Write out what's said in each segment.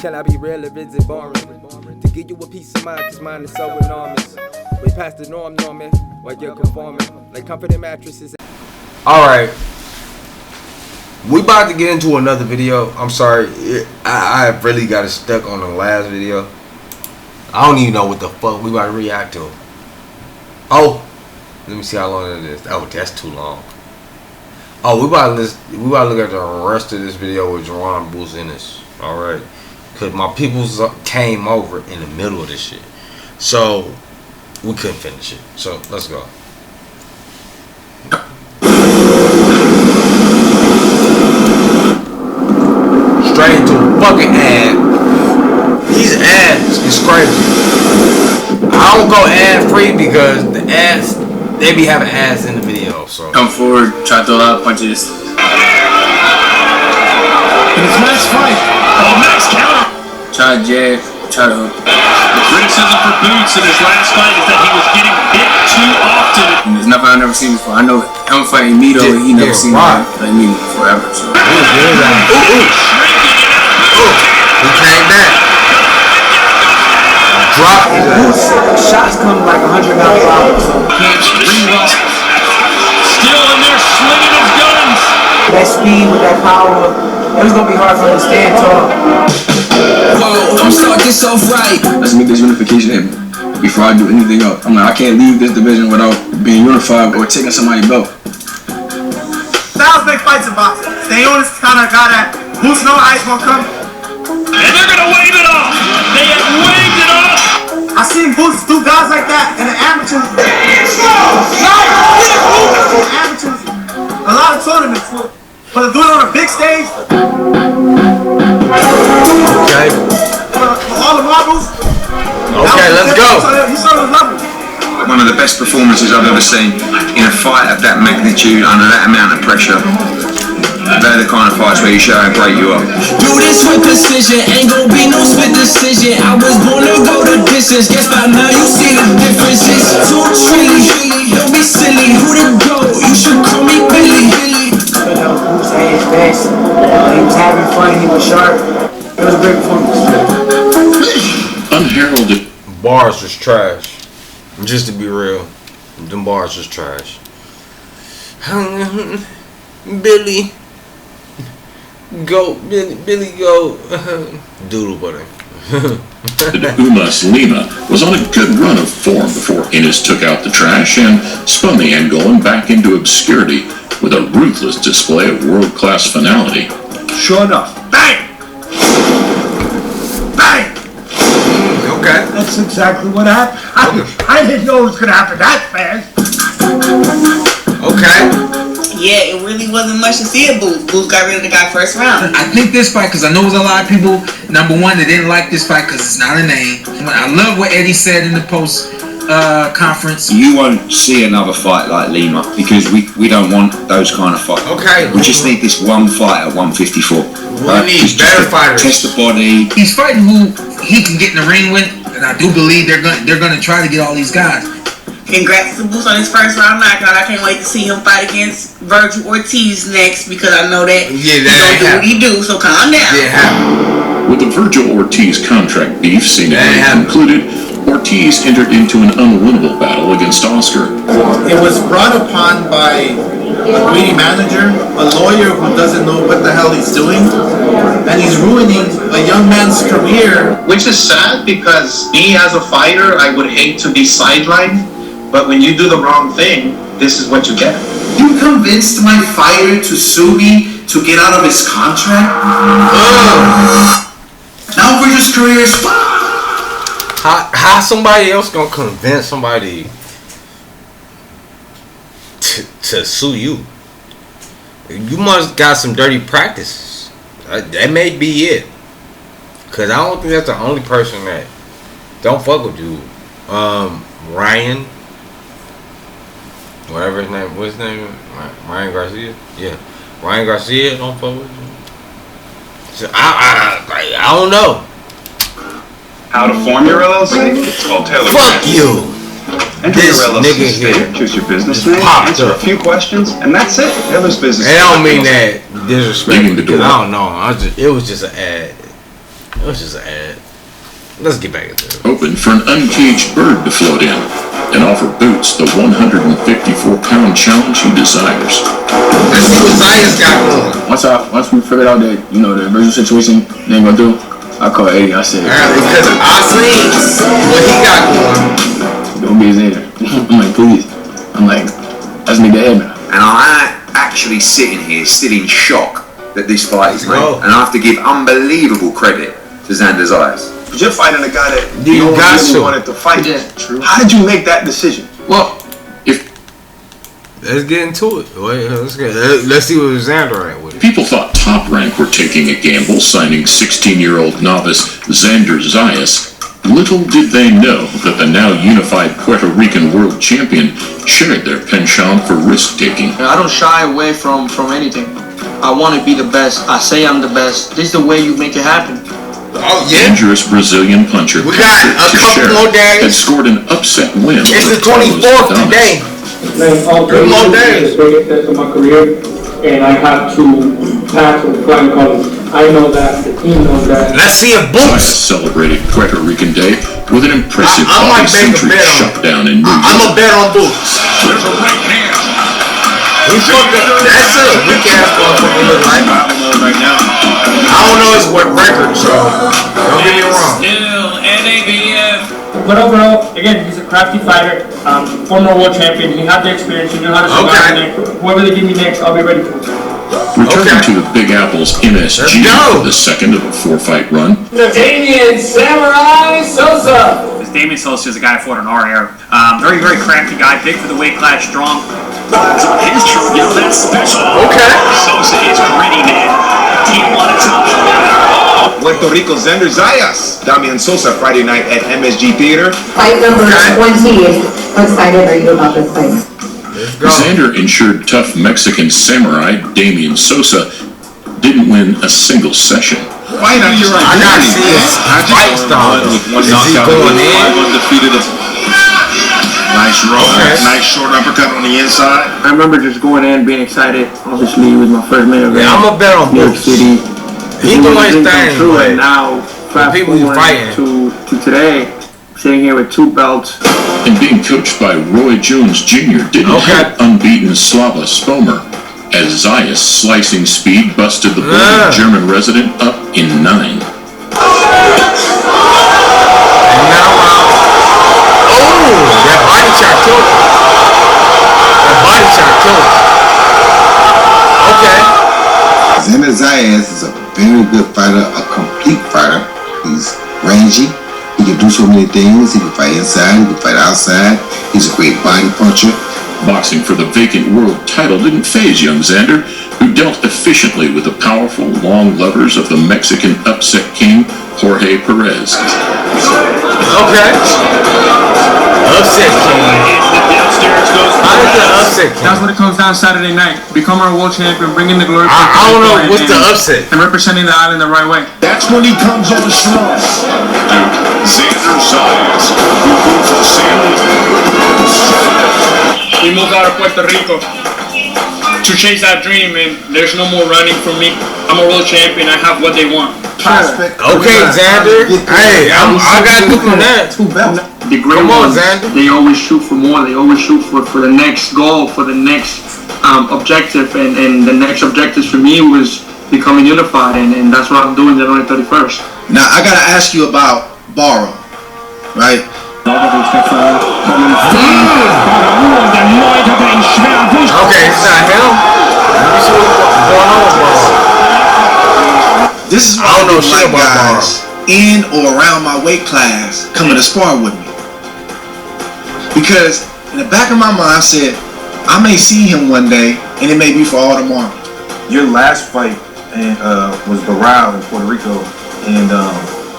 Can I be real or is it boring? To give you a peace of mind, cause mine is so enormous. We past the norm, Norman, while you're conforming. Like comforting mattresses. Alright. We about to get into another video. I'm sorry. I really got stuck on the last video. I don't even know what the fuck we about to react to. Oh. Let me see how long it is. Oh, that's too long. Oh, we about to look at the rest of this video with Jerron Boots in this. Alright. Because my peoples came over in the middle of this shit. So, we couldn't finish it. So, let's go. Straight into a fucking ad. These ads is crazy. I don't go ad free because the ads, they be having ads in the video. So come forward, try to throw out punches. In his last fight, nice counter. Try to jab, try to hook. The criticism for Boots in his last fight is that he was getting hit too often. And there's nothing I've never seen before. I know I'm fighting Mito, and he never seen me fight me forever. So. He came back. Drop Boots shots come like 100 miles per hour. So still in there slinging his guns. That speed with that power, it was gonna be hard for him to stand tall. Whoa, I'm starting this off right. Let's make this unification happen before I do anything else. I'm like, I can't leave this division without being unified or taking somebody's belt. Styles make fights in boxing. Styles kind of got that Boots no ice gonna come. And they're gonna wave it off. They have waved it off. I seen Boots do guys like that in the amateurs. Amateurs, a lot of tournaments, but to do it on a big stage. Okay. For all the marbles. Okay, let's go. He showed his level. One of the best performances I've ever seen in a fight of that magnitude under that amount of pressure. They're the kind of fights where you show how great you are. Do this with precision, ain't gon' be no split decision. I was born to go the distance. Guess by now you see the difference. It's too tricky, don't be silly. Who to go? You should call me Billy. That was Boots at his best. He was having fun, he was sharp. It was a great performance. Unheralded. Bars was trash. Just to be real, them bars was trash. Billy, go, Billy, go. Doodle buddy. Umas Lima was on a good run of form before Innes took out the trash and spun the Angolan back into obscurity with a ruthless display of world-class finality. Sure enough. Bang! Bang! Okay. That's exactly what happened. I didn't know it was going to happen that fast. Okay. Yeah, it really wasn't much to see at Boots. Boots got rid of the guy first round. I think this fight, because I know there's a lot of people, number one, that didn't like this fight because it's not a name. I love what Eddie said in the post conference. You won't see another fight like Lima because we don't want those kind of fights. Okay. We just need this one fight at 154. We need better fighters. Test the body. He's fighting who he can get in the ring with, and I do believe they're gonna try to get all these guys. Congrats to Boots on his first round knockout. I can't wait to see him fight against Virgil Ortiz next because I know that he don't do what he do, so calm down. With the Virgil Ortiz contract beef seemingly concluded, Ortiz entered into an unwinnable battle against Oscar. It was brought upon by a greedy manager, a lawyer who doesn't know what the hell he's doing, and he's ruining a young man's career. Which is sad because me as a fighter, I would hate to be sidelined. But when you do the wrong thing, this is what you get. You convinced my fighter to sue me to get out of his contract? Now Virgil's career is How somebody else gonna convince somebody to sue you? You must got some dirty practices. That may be it. Cause I don't think that's the only person that don't fuck with you. Ryan. Whatever his name, what's his name? Ryan Garcia? Yeah. Ryan Garcia don't fuck with you. So I don't know. How to form your LLC? It's called Taylor. Fuck you! Enter This your LLC nigga state, here choose your business name, popped answer up. a few questions, and that's it. Taylor's business. I don't mean that disrespectful. Leaving the door. I don't know. It was just an ad. That was just an ad. Let's get back into it. Open for an uncaged bird to float in and offer Boots the 154-pound challenge he desires. Let's see what Xayas got going. Once we figured out that, you know, the emergency situation they ain't gonna do, I called Eddie. I said, because I seen what he got going. Don't be his hater. I'm like, please. I'm like, let's make that happen. And I'm actually sitting here still in shock that this fight is made. And I have to give unbelievable credit to Xander Xayas. You're fighting a guy that you really wanted to fight. Yeah, true. How did you make that decision? Well, let's get into it. Let's see what Xander at with it. People thought Top Rank were taking a gamble signing 16-year-old novice Xander Xayas. Little did they know that the now unified Puerto Rican world champion shared their penchant for risk-taking. I don't shy away from anything. I want to be the best. I say I'm the best. This is the way you make it happen. Oh, yeah. Dangerous Brazilian puncher we got a couple more days. Had scored an upset win. It's the 24th today. Three more days. The biggest test of my career, and I have to pass with flying colors. I know that. The team knows that. Let's see if Boots celebrated Puerto Rican Day with an impressive body-centric shutdown in New York. I'm a bet on Boots. There's a right hand. He fucked up. That's a weak ass motherfucker look like. Right now. I don't know his record, so don't get me wrong. Still NABF. But overall, again, he's a crafty fighter, former world champion. He had the experience. He knew how to survive. Okay. Whoever they give me next, I'll be ready for it. Returning to the Big Apple's MSG for the second of a 4-fight run. Damian Samurai Sosa. Damian Sosa is a guy I fought in our era. Very, very crafty guy, big for the weight class, strong. His true, you know, that's special. Okay. Sosa is gritty, man. Team wanted to. Puerto Rico Xander Xayas. Damian Sosa Friday night at MSG Theater. Fight number 20. How excited are you about this fight? Xander ensured tough Mexican samurai Damian Sosa didn't win a single session. Fight on your I gotta see his fight style. Is he going in? Undefeated. Nice nice short uppercut on the inside. I remember just going in, being excited. Obviously, it was my first main event. Yeah, I'm a bet on New York Boots. City. He doing his thing, and now fast people you forward fighting to today, sitting here with 2 belts. And being coached by Roy Jones Jr. didn't help unbeaten Slava Spomer, as Xayas' slicing speed busted the bully German resident up in 9. That body shot killed him. That body shot killed him. Okay. Xander Xayas is a very good fighter, a complete fighter. He's rangy. He can do so many things. He can fight inside. He can fight outside. He's a great body puncher. Boxing for the vacant world title didn't faze young Xander, who dealt efficiently with the powerful, long levers of the Mexican upset king, Jorge Perez. Okay. Upset king. How did the upset king? That's what it comes down Saturday night. Become our world champion, bringing the glory. I don't know what's the upset. And representing the island the right way. That's when he comes on strong. Xander Xayas, who moves to San We moved out of Puerto Rico to chase that dream, and there's no more running from me. I'm a world champion. I have what they want. Okay, Xander. Hey, I got to from that. The great ones, they always shoot for more. They always shoot for the next goal, for the next objective. And the next objective for me was becoming unified, and that's what I'm doing January 31st. Now, I got to ask you about Barrow, right? Okay, it's not him. Let me see what's going on with Barrow. This is why I don't know shit about guys in or around my weight class coming to spar with me. Because in the back of my mind, I said, I may see him one day, and it may be for all tomorrow. Your last fight was Barrow in Puerto Rico, and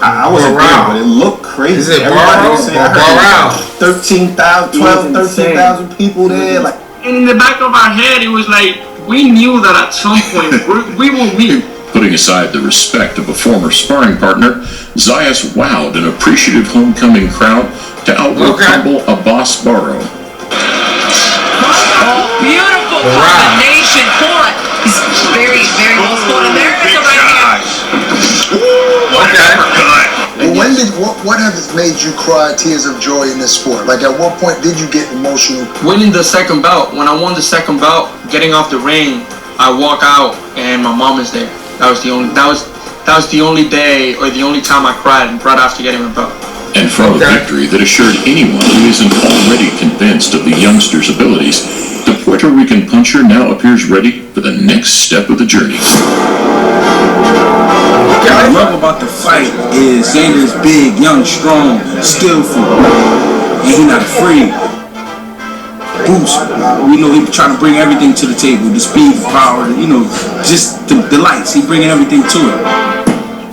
I wasn't there, but it looked crazy. Is it Barrow or Barrow? 13,000, 12, 13,000 people there. Like, and in the back of our head, it was like, we knew that at some point, we will meet. Putting aside the respect of a former sparring partner, Xayas wowed an appreciative homecoming crowd to out-rumble a boss Barrow. Beautiful combination. He's very, very well spotted there. It's a right hand. Okay. When did what has made you cry tears of joy in this sport? Like at what point did you get emotional? Winning the second belt. When I won the second belt, getting off the ring, I walk out and my mom is there. That was the only day or the only time I cried right after getting my belt. And from a victory that assured anyone who isn't already convinced of the youngster's abilities, the Puerto Rican puncher now appears ready for the next step of the journey. What I love about the fight is Xander's big, young, strong, skillful, and he's not afraid. Boots, we know he's trying to bring everything to the table, the speed, the power, just the lights. He's bringing everything to it.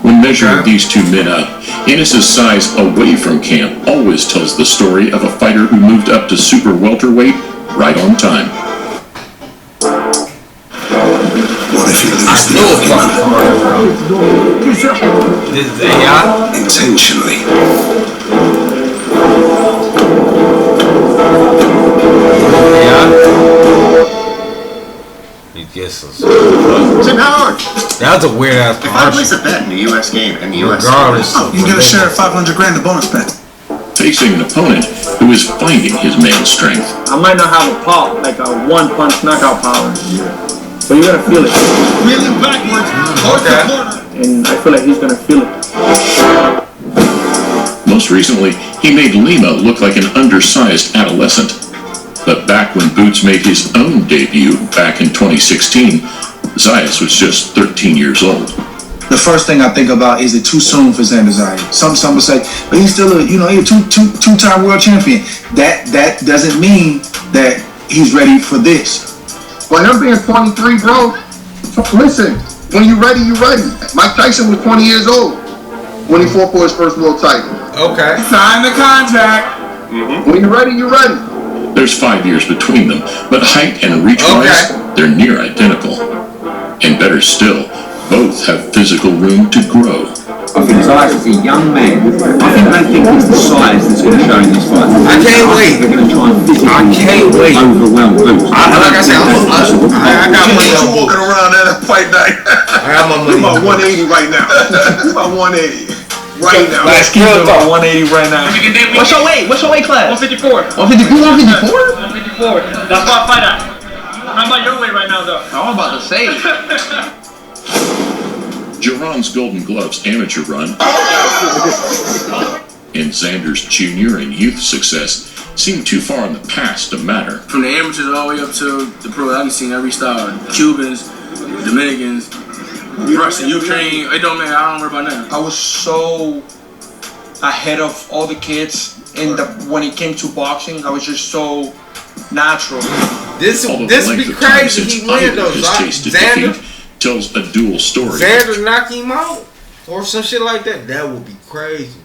When measuring these two men up, Enos's size away from camp always tells the story of a fighter who moved up to super welterweight right on time. What if you lose the argument? This is Xayas? Intentionally. He gets some. Tim Howard. That was a weird ass If I place a bet in the U.S. game and the U.S. Regardless, you get a share of $500,000 in bonus bet. Facing an opponent who is finding his man's strength. I might not have a pop, like a one-punch knockout power, but you're gonna feel it. Really backwards. Okay. And I feel like he's gonna feel it. Most recently, he made Lima look like an undersized adolescent. But back when Boots made his own debut back in 2016, Xayas was just 13 years old. The first thing I think about is it too soon for Xander Xayas. Some will say, but he's still a two-time world champion. That doesn't mean that he's ready for this. Well, him being 23, bro. Listen, when you're ready, you're ready. Mike Tyson was 20 years old when he fought for his first world title. Okay. Sign the contract. When you're ready, you're ready. There's 5 years between them, but height and reach-wise, they're near identical. And better still, both have physical room to grow. I think Xayas is a young man. I think it's the size that's going to show in this fight. I can't wait. They're going to try and physically overwhelm Boots. Like I said, I got money on Boots. Walking around at a fight night. I got my money. It's about 180 right now. It's about 180 right now. Let's keep it about 180 right now. What's your weight? What's your weight class? 154. 154? 154? That's what I fight at. How about your weight right now, though? I'm about to say. Jaron's Golden Gloves amateur run and Xander's junior and youth success seem too far in the past to matter. From the amateurs all the way up to the pro, I've seen every style. Cubans, Dominicans, Russian, Ukraine. It don't matter. I don't worry about that. I was so ahead of all the kids when it came to boxing. I was just so natural. This be crazy. He win though. Xander tells a dual story. Xander knock him out or some shit like that. That would be crazy.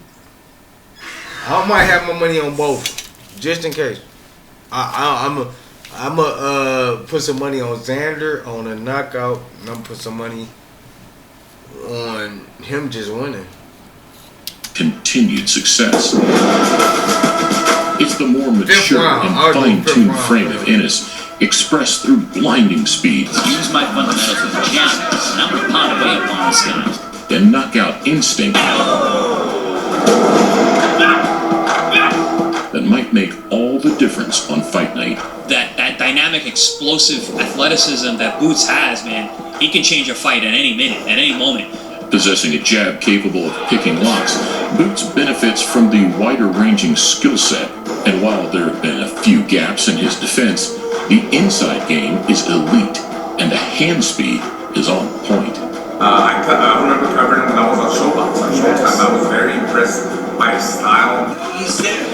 I might have my money on both, just in case. I'm put some money on Xander on a knockout, and I'm put some money on him just winning. Continued success. It's the more mature and fine-tuned frame of Enos, expressed through blinding speed. Use my fundamentals as a champ, and I'm gonna pound away upon this guy. And knockout instinct that might make all the difference on fight night. That dynamic, explosive athleticism that Boots has, man, he can change a fight at any minute, at any moment. Possessing a jab capable of picking locks, Boots benefits from the wider-ranging skill set. And while there have been a few gaps in his defense, the inside game is elite, and the hand speed is on point. I remember covering him when I was on Showbox. On Showtime, I was very impressed by his style. He's there,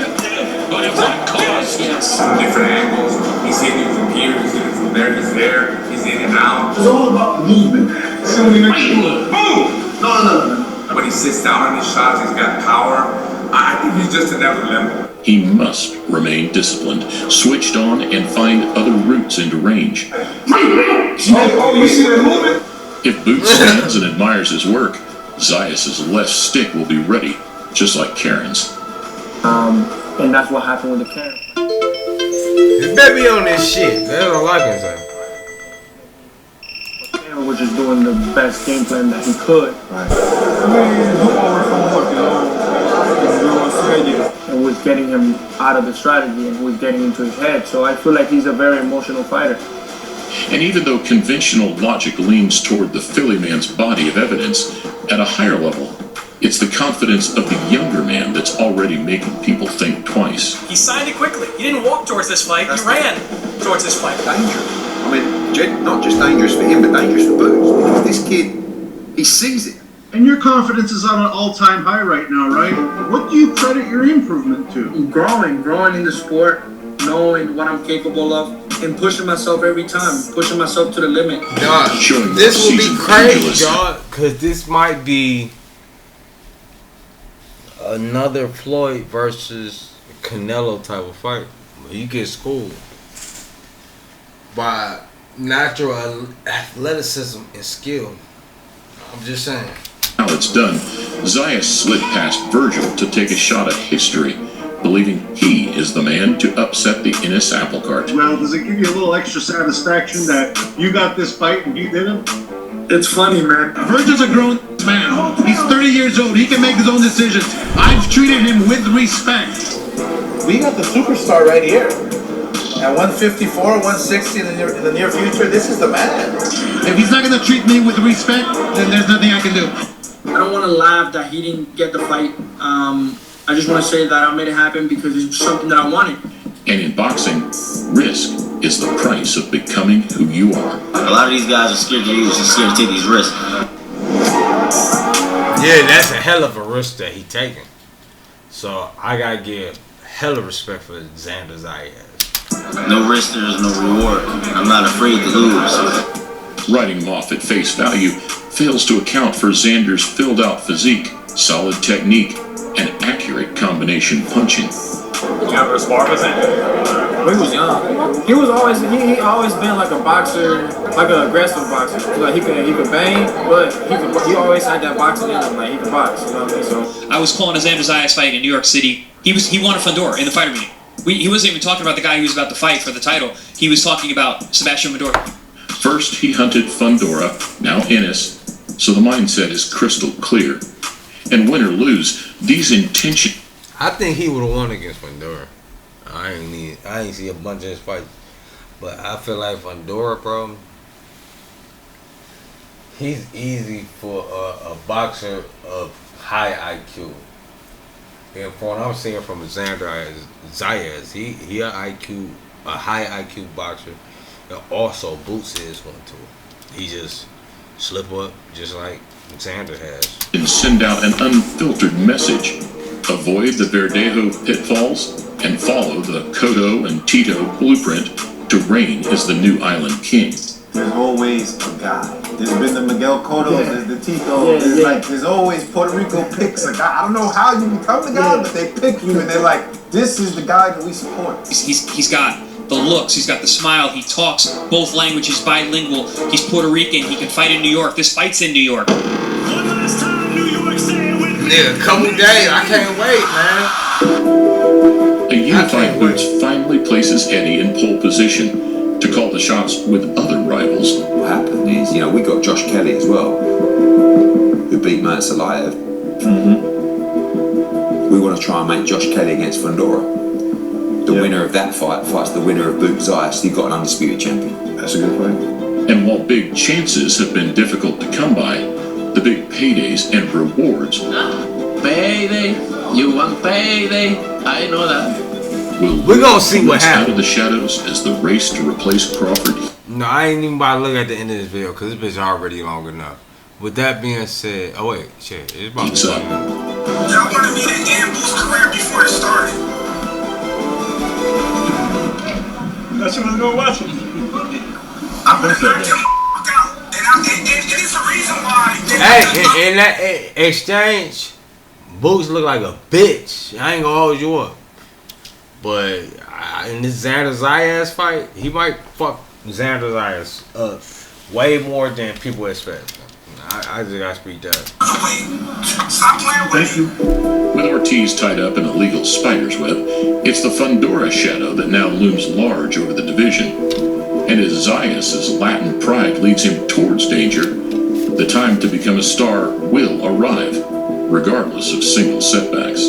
but at what cost? Yes. Different angles. He's hitting it from here, he's hitting it from there, he's there, he's in and out. It's all about movement. Boom! No. When he sits down on his shots, he's got power. I think he's just another level. He must remain disciplined, switched on, and find other routes into range. Oh, you see that movement? If Boots stands and admires his work, Xayas' left stick will be ready, just like Karen's. And that's what happened with the Karen. This baby on this shit. That's all I can say. Karen was just doing the best game plan that he could. Right. I mean, him out of the strategy and who is getting into his head. So I feel like he's a very emotional fighter. And even though conventional logic leans toward the Philly man's body of evidence, at a higher level, it's the confidence of the younger man that's already making people think twice. He signed it quickly. He didn't walk towards this fight. He ran towards this fight. Dangerous. I mean, not just dangerous for him, but dangerous for Boots. Because this kid, he sees it. And your confidence is on an all-time high right now, right? What do you credit your improvement to? Growing in the sport, knowing what I'm capable of, and pushing myself every time, pushing myself to the limit. Dog, this will be crazy, dog, because this might be another Floyd versus Canelo type of fight. You get schooled by natural athleticism and skill. I'm just saying. Now it's done, Xayas slid past Virgil to take a shot at history, believing he is the man to upset the Ennis apple cart. Well, does it give you a little extra satisfaction that you got this fight and he didn't? It's funny, man. Virgil's a grown man. He's 30 years old. He can make his own decisions. I've treated him with respect. We got the superstar right here. At 154, 160 in the near future, this is the man. If he's not going to treat me with respect, then there's nothing I can do. I don't want to laugh that he didn't get the fight. I just want to say that I made it happen because it's something that I wanted. And in boxing, risk is the price of becoming who you are. A lot of these guys are scared to use and scared to take these risks. Yeah, that's a hell of a risk that he taking. So I gotta give hella respect for Xander Xayas. No risk, there's no reward. I'm not afraid to lose. Writing him off at face value fails to account for Xander's filled-out physique, solid technique, and accurate combination punching. You ever spar with him? When he was young, he always been like a boxer, like an aggressive boxer. Like he could bang, but he always had that boxing in him. Like he could box, you know what I mean? So I was calling a Xander Xayas fight in New York City. He wanted Fundora in the fighter meeting. He wasn't even talking about the guy he was about to fight for the title. He was talking about Sebastian Fundora. First, he hunted Fundora, now Ennis, so the mindset is crystal clear. And win or lose, these intentions. I think he would have won against Fundora. I ain't see a bunch of his fights, but I feel like Fundora, bro, he's easy for a boxer of high IQ. And from what I'm seeing from Xander Xayas, he a high IQ boxer, and also Boots is one too. He just slip up just like Xander has. And send out an unfiltered message. Avoid the Verdejo pitfalls and follow the Cotto and Tito blueprint to reign as the new island king. There's always a guy. There's been the Miguel Cotto, there's the Tito, there's always Puerto Rico picks a guy. I don't know how you become the guy, but they pick you and they're like, this is the guy that we support. He's got the looks, he's got the smile, he talks both languages, bilingual, he's Puerto Rican, he can fight in New York. This fight's in New York. Nigga, a couple days, I can't wait, man. A unified Boots finally places Eddie in pole position to call the shots with other rivals. What happened is, we got Josh Kelly as well, who beat Mert Salayev. We want to try and make Josh Kelly against Fundora. The winner of that fight fights the winner of Boots Xayas. You've got an undisputed champion. That's a good fight. And while big chances have been difficult to come by, the big paydays and rewards. Payday? You want payday? I know that. We're gonna see what happens. Out of the shadows as the race to replace Crawford. No, I ain't even about to look at the end of this video because this bitch already long enough. With that being said, oh wait, shit, it's about to Y'all wanted me to end Boo's career before it started. That's what I was gonna watch him. I'm gonna knock him out, and it's the reason why. Hey, in that exchange, Boots look like a bitch. I ain't gonna hold you up. But in this Xander Xayas fight, he might fuck Xander Xayas up way more than people expect. I just gotta speak that. Thank you. With Ortiz tied up in a legal spider's web, it's the Fundora shadow that now looms large over the division. And as Xayas' Latin pride leads him towards danger, the time to become a star will arrive, regardless of single setbacks.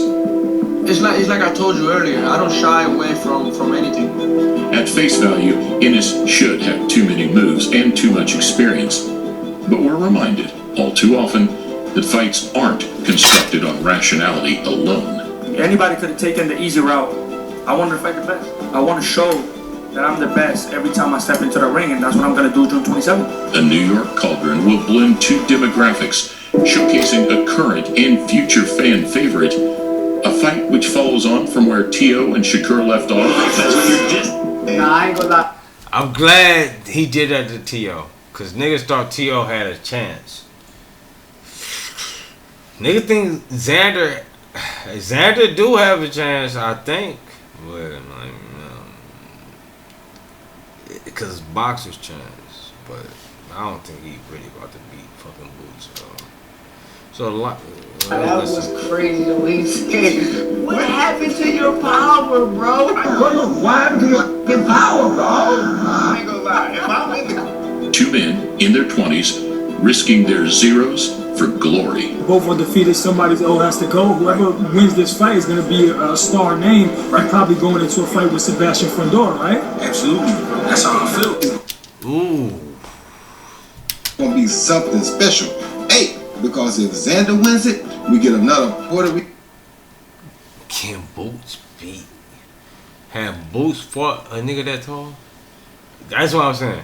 It's like I told you earlier. I don't shy away from anything. At face value, Ennis should have too many moves and too much experience. But we're reminded, all too often, that fights aren't constructed on rationality alone. Anybody could have taken the easy route. I want to fight the best. I want to show that I'm the best every time I step into the ring, and that's what I'm going to do June 27th. A New York Cauldron will blend two demographics, showcasing a current and future fan favorite. A fight which follows on from where T.O. and Shakur left off. That's when you're just. I ain't gonna lie. I'm glad he did that to T.O. Because niggas thought T.O. had a chance. Niggas think Xander do have a chance, I think. But, because boxer's chance. But I don't think he really about to beat fucking Boots. So a lot. That was crazy though. He said, "What happened to your power, bro? What happened to your power, bro?" I ain't gonna lie. If I'm in the Two men in their 20s risking their zeros for glory. Both are defeated. Somebody's has to go. Whoever wins this fight is going to be a star name. Right. And probably going into a fight with Sebastian Fundora, right? Absolutely. That's how I feel. Ooh. It's gonna be something special. Hey, because if Xander wins it, we get another Puerto Rican. Can Boots beat? Have Boots fought a nigga that tall? That's what I'm saying.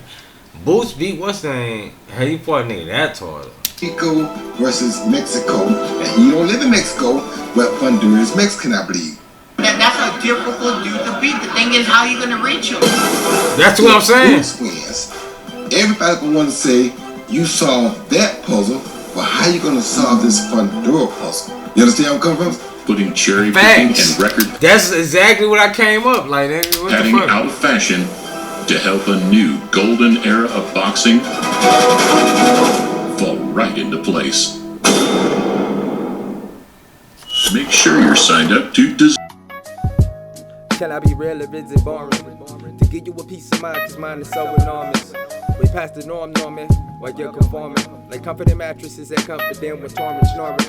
Boots beat what's the name? Have he fought a nigga that tall though? Mexico versus Mexico, and he don't live in Mexico, but Fundora is Mexican, I believe. That's a difficult dude to beat. The thing is, how you gonna reach him? That's what I'm saying. Boots wins. Everybody gonna want to say you solved that puzzle, but how you gonna solve this Fundora puzzle? You understand where I'm coming from? Putting cherry picking and record. That's exactly what I came up like. What adding the fuck? out of fashion to help a new golden era of boxing fall right into place. Make sure you're signed up to Can I be real or is it boring? To give you a peace of mind, cause mine is so enormous. We past the norm, Norman, while you're conforming. Like comforting mattresses that comfort them with torment snoring.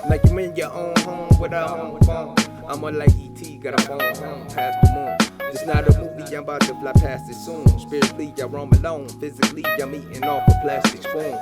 Like you in your own home with a home phone. I'm more like E.T., got a phone home past the moon. It's not a movie, I'm about to fly past it soon. Spiritually, I roam alone. Physically, I'm eating off a plastic spoon.